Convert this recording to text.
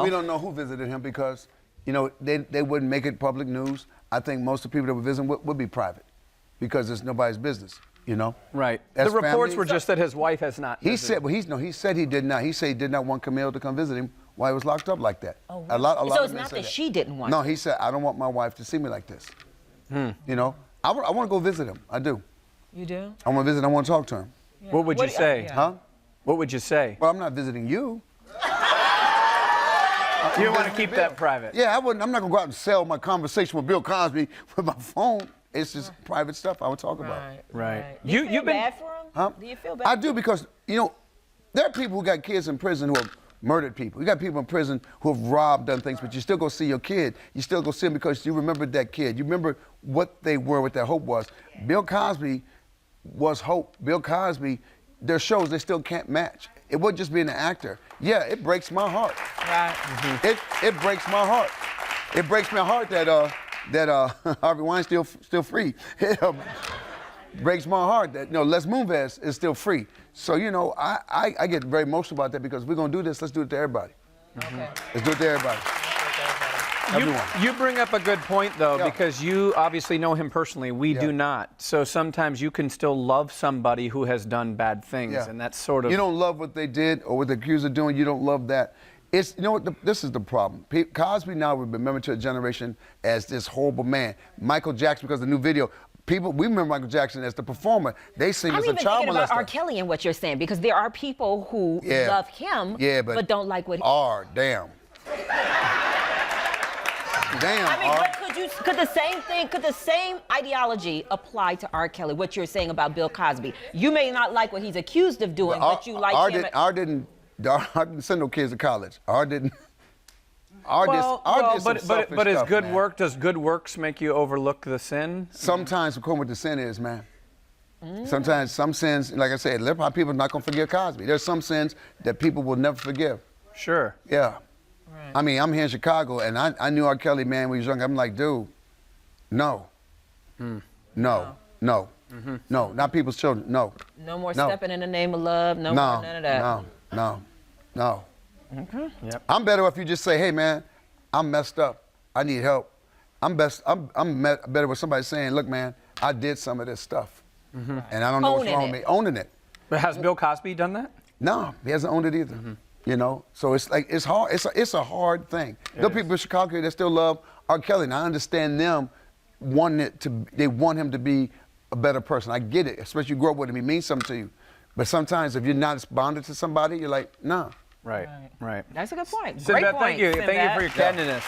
We don't know who visited him because, you know, they wouldn't make it public news. I think most of the people that were visiting would be private because it's nobody's business, you know? Right. As the reports family, were just that his wife has not He visited. said, well, he said he did not. He said he did not want Camille to come visit him while he was locked up like that. Oh, a lot so of it's men not say that she didn't want No, to. he said, I don't want my wife to see me like this. You know? I want to go visit him. I do. You do? I want to visit. I want to talk to him. Yeah. What would you say? Yeah. Huh? What would you say? Well, I'm not visiting you. You want to keep that private? Yeah, I'm not going to go out and sell my conversation with Bill Cosby with my phone. It's just private stuff I would talk about. Right. Do you feel You've been bad for him? Huh? Do you feel bad? I do because, you know, there are people who got kids in prison who have murdered people. You got people in prison who have robbed, done things, but you still go see your kid. You still go see him because you remember that kid. You remember what they were, what their hope was. Bill Cosby was hope. Bill Cosby, their shows they still can't match. It wasn't just being an actor. Yeah, it breaks my heart. Right. It breaks my heart. It breaks my heart that Harvey Weinstein still free. It breaks my heart that Les Moonves is still free. So I get very emotional about that because if we're gonna do this, let's do it to everybody. Okay. Let's do it to everybody. Everyone. You bring up a good point, though, Yeah. because you obviously know him personally. We do not. So sometimes you can still love somebody who has done bad things, Yeah. and that's sort of... You don't love what they did or what the accused of doing. You don't love that. It's this is the problem. Cosby now will be remembered to a generation as this horrible man. Michael Jackson, because of the new video. We remember Michael Jackson as the performer. They see him I'm as a even child thinking about molester. R.Kelly and what you're saying because there are people who love him but don't like what he... Damn. Damn, I mean, R. but could the same ideology apply to R. Kelly, what you're saying about Bill Cosby? You may not like what he's accused of doing, but you like him. R didn't send no kids to college. R didn't. But is good work, does good works make you overlook the sin? Sometimes, according what the sin is, man. Sometimes some sins, like I said, hip hop people are not gonna forgive Cosby. There's some sins that people will never forgive. Sure. Yeah. Right. I mean, I'm here in Chicago, and I knew R. Kelly, man, when he was young. I'm like, dude, no. No. Not people's children. No. No more stepping in the name of love. No more none of that. No. Okay. Yep. I'm better if you just say, hey, man, I'm messed up. I need help. I'm better with somebody saying, look, man, I did some of this stuff. And I don't know what's wrong with me. Owning it. But has Bill Cosby done that? No, he hasn't owned it either. You know, so it's like it's hard. It's a hard thing. There are people in Chicago that still love R. Kelly, and I understand them they want him to be a better person. I get it, especially you grow up with him. He means something to you. But sometimes if you're not bonded to somebody, you're like, nah. Right. That's a good point. Sinbad, Great point. thank you. Thank you Sinbad. for your candidness.